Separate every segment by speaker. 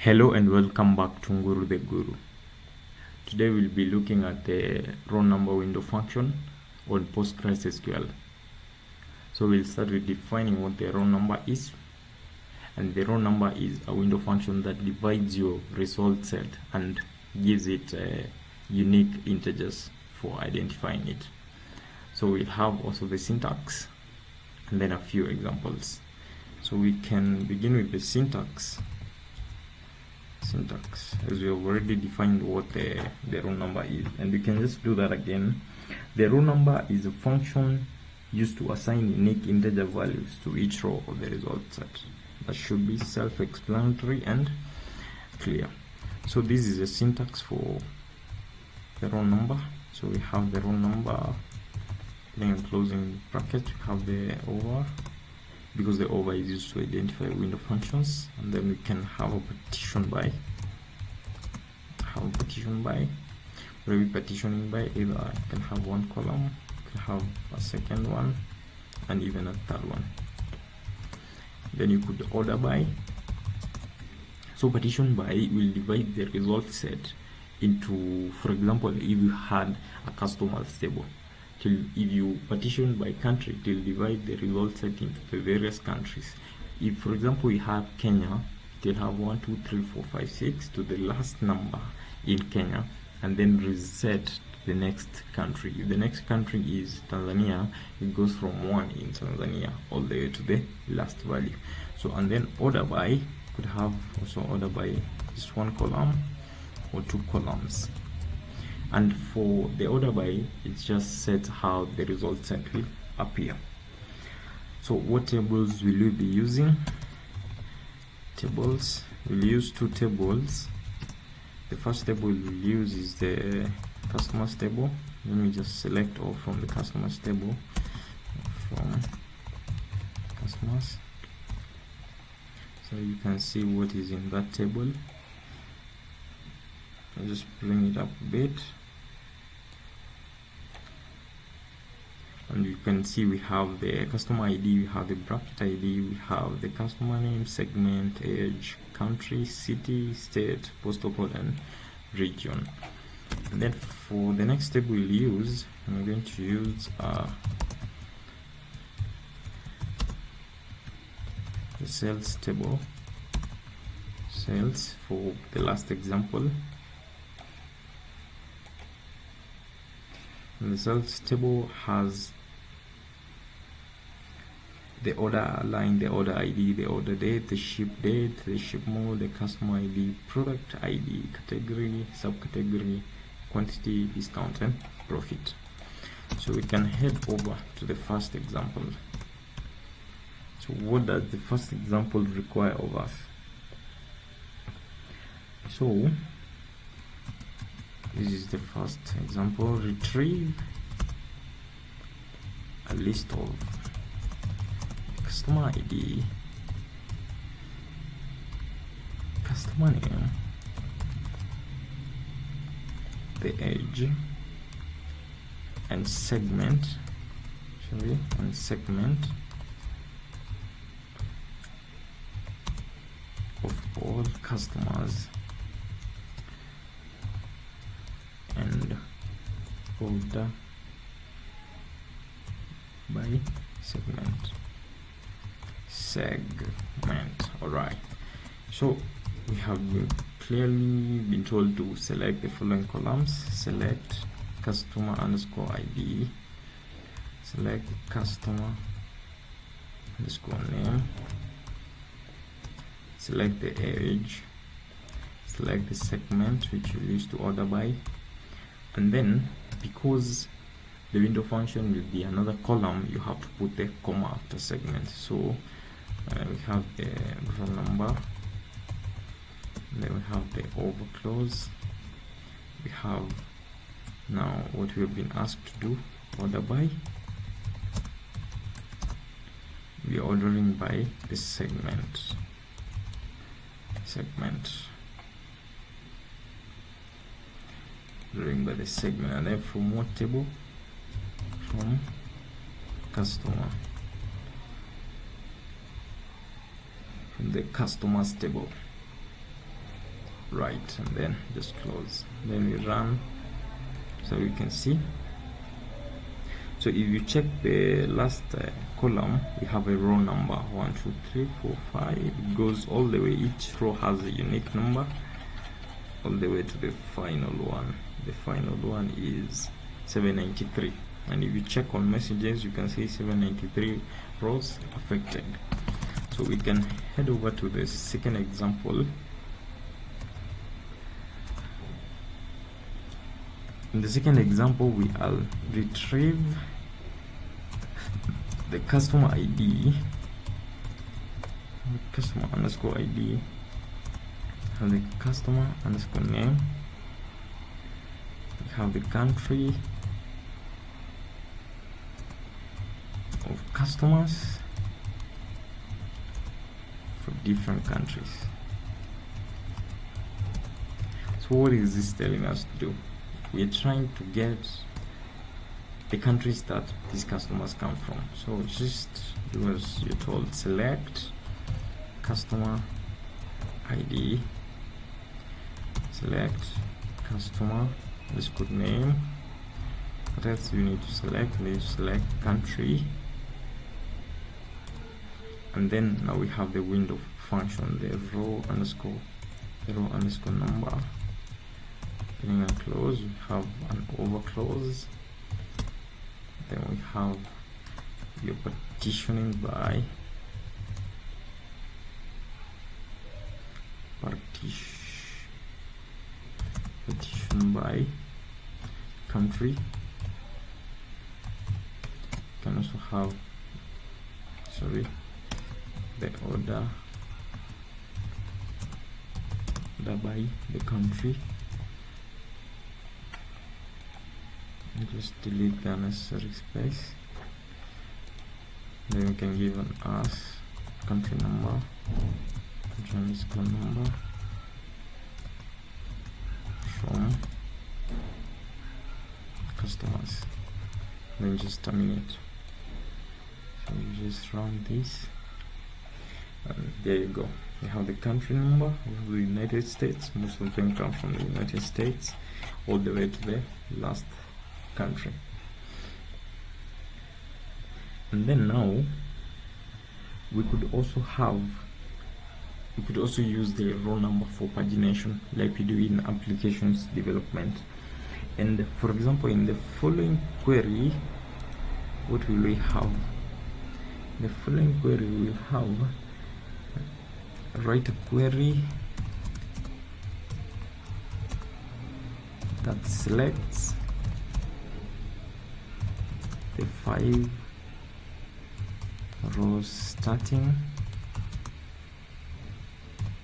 Speaker 1: Hello and welcome back to Nguru the Guru. Today we'll be looking at the row number window function on PostgreSQL. So we'll start with defining what the row number is. And the row number is a window function that divides your result set and gives it unique integers for identifying it. So we'll have also the syntax and then a few examples. So we can begin with the syntax, as we have already defined what the row number is, and we can just do that again. The row number is a function used to assign unique integer values to each row of the result set. That should be self-explanatory and clear. So this is a syntax for the row number. So we have the row number, then closing bracket, we have the over, because the over is used to identify window functions, and then we can have a partition by. Where we partitioning by, either you can have one column, you can have a second one, and even a third one. Then you could order by. So partition by will divide the result set into, for example, if you had a customers table, if you partition by country, it will divide the result set into the various countries. If, for example, we have Kenya, it will have 1, 2, 3, 4, 5, 6 to the last number in Kenya, and then reset the next country. If the next country is Tanzania, it goes from 1 in Tanzania all the way to the last value. So, and then order by could have also order by just one column or two columns. And for the order by, it just sets how the result set will appear. So what tables will we be using? Tables, we'll use two tables. The first table we'll use is the customers table. Let me just select all from the customers table, from customers, so you can see what is in that table. I'll just bring it up a bit, and you can see we have the customer ID, we have the bracket ID, we have the customer name, segment, age, country, city, state, postal code, and region. And then for the next table we'll use, I'm going to use the sales table, sales, for the last example. And the sales table has the order line, the order ID, the order date, the ship date, the ship mode, the customer ID, product ID, category, subcategory, quantity, discount, and profit. So we can head over to the first example. So what does the first example require of us? So this is the first example. Retrieve a list of customer ID, customer name, the age, and segment, of all customers, and order by segment. All right, so we have clearly been told to select the following columns. Select customer underscore ID, select customer underscore name, select the age, select the segment which you use to order by, and then because the window function will be another column, you have to put the comma after segment. So we have the row number, then we have the over clause, we have now what we have been asked to do, order by. We are ordering by the segment, ordering by the segment, and then from what table? From customer, from the customers table. right, and then just close, then we run. So you can see, so if you check the last column, we have a row number 1 2 3 4 5. It goes all the way, each row has a unique number all the way to the final one. The final one is 793, and if you check on messages, you can see 793 rows affected. So we can head over to the second example. In the second example, we'll retrieve the customer ID, customer underscore ID, and the customer underscore name. We have the country of customers for different countries. So what is this telling us to do? We're trying to get the countries that these customers come from. So just do as you're told, select customer ID, select customer underscore name. What else you need to select? You select country, and then now we have the window function, the row underscore number. Getting a close, we have an over close. Then we have your partitioning by partition by country. You can also have the order by the country. Just delete the unnecessary space. Then we can give an country number, country underscore number from customers. Then just terminate. So you just run this, and there you go. We have the country number. We have the United States. Most of them come from the United States, all the way to the last country. And then now we could also use the row number for pagination, like we do in applications development. And for example, in the following query, what will we have? The following query will have write a query that selects the 5 rows starting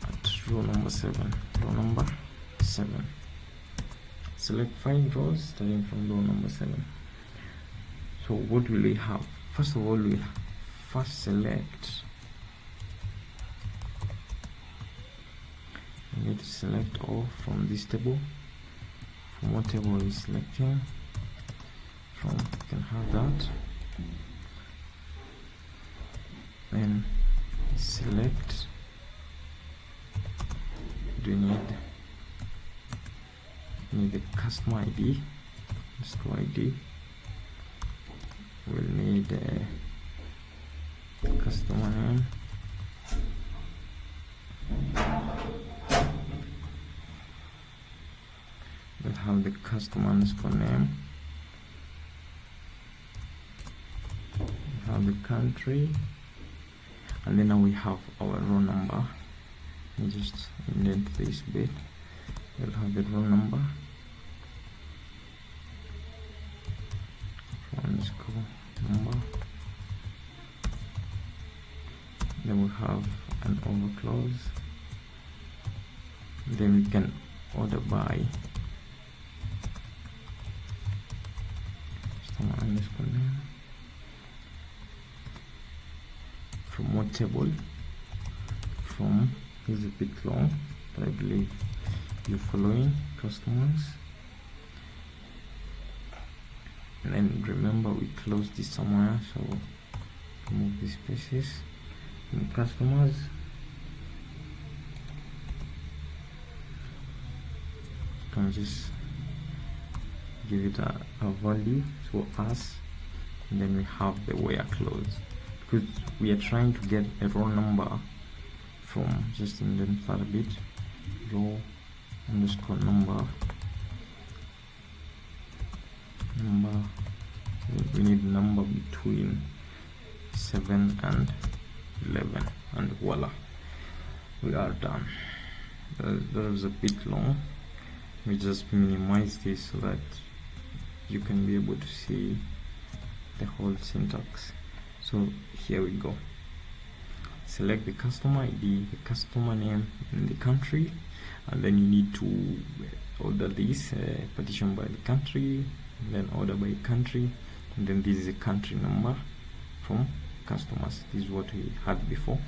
Speaker 1: at row number 7. Select 5 rows starting from row number 7. So what will we have? First of all, we first select. We need to select all from this table. From what table is selecting from, you can have that. Then select. Do you need the customer ID, underscore ID. We'll need a customer name. We'll have the customer underscore name. We have the country, and then now we have our row number. Let me just indent this bit. We'll have the row number, underscore number. Then we have an over clause. Then we can order by customer underscore name. From what table? From, is a bit long, but I believe you're following customers. And then remember, we close this somewhere, so remove these spaces. In customers, can just give it a value for us, and then we have the where clause, because we are trying to get a row number from, just indent that a bit, row underscore number, we need number between 7 and 11, and voila, we are done. That was a bit long. We just minimize this so that you can be able to see the whole syntax. So here we go. Select the customer ID, the customer name, and the country, and then you need to order this partition by the country, and then order by country, and then this is a country number from customers. This is what we had before,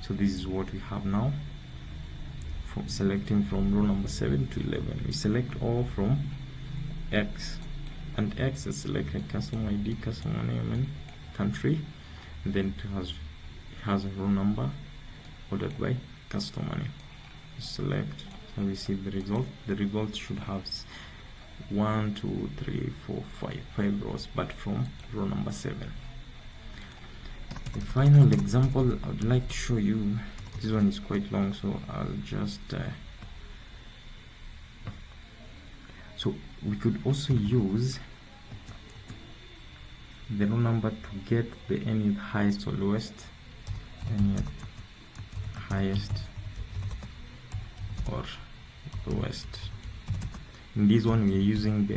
Speaker 1: so this is what we have now. From selecting from row number 7 to 11, we select all from X, and X is selected customer ID, customer name, and country, and then it has a row number ordered by customer name. Select and we see the result. The result should have 1 2 3 4 5 rows, but from row number 7. The final example I would like to show you, this one is quite long, so I'll just so we could also use the row number to get the nth highest or lowest, nth highest or lowest. In this one we are using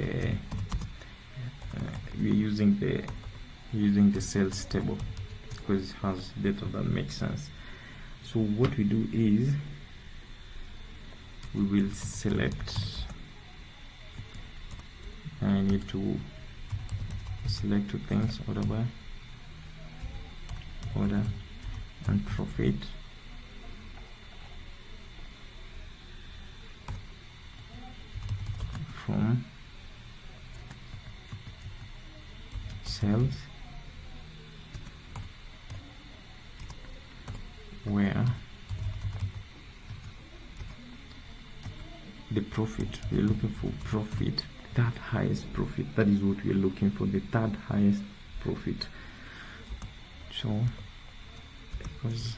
Speaker 1: the sales table, because it has data that makes sense. So what we do is we will select, I need to select two things, order by, order and profit. From sales, where the profit, we are looking for profit, third highest profit. That is what we are looking for, the third highest profit. So because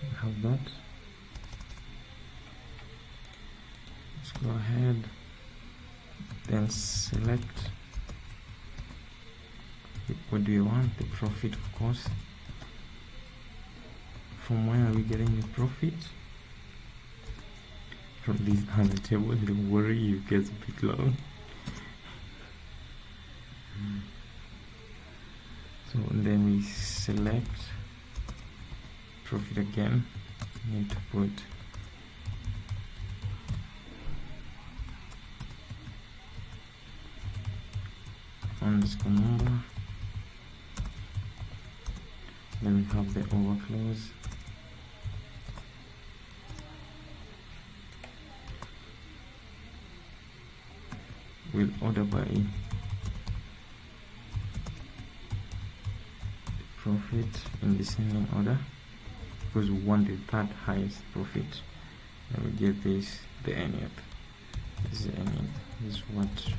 Speaker 1: we have that, let's go ahead, then select what do you want, the profit, of course. From where are we getting the profit? From this other table. Don't worry, it gets a bit long. So then we select profit again. Need to put underscore number. Then we have the over clause. We'll order by profit in descending order, because we want the third highest profit. And we get this, the nth. This is the nth. This is what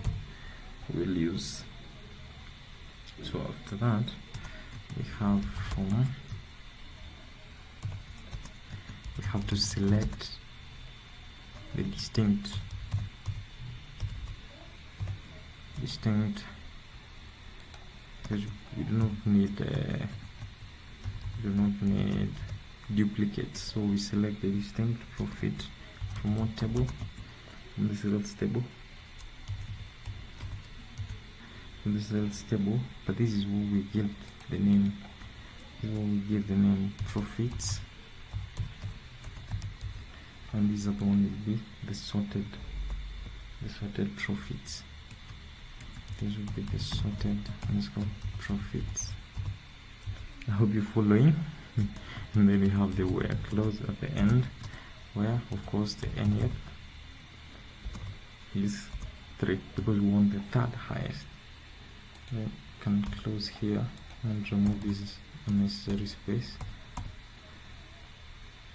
Speaker 1: we'll use. So after that, we have to select the distinct, because we do not need duplicates. So we select the distinct profit from what table? From the sales table. From the sales table, but this is what we give the name. This is what we give the name profits, and this other one will be the sorted profits. This will be the sorted underscore profits. I hope you're following. And then we have the where clause at the end, where of course the nth is 3, because we want the third highest. We can close here and remove this unnecessary space.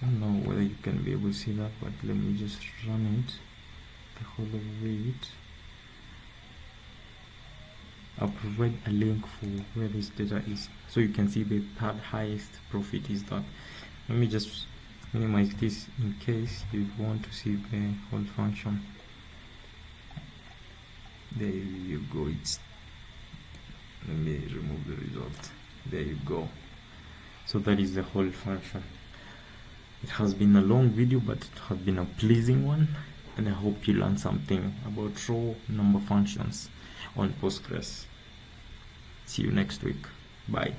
Speaker 1: I don't know whether you can be able to see that, but let me just run it. the whole of it. I'll provide a link for where this data is, so you can see the third highest profit is that. Let me just minimize this in case you want to see the whole function. There you go. Let me remove the result. There you go. So that is the whole function. It has been a long video, but it has been a pleasing one, and I hope you learned something about raw number functions on Postgres. See you next week. Bye.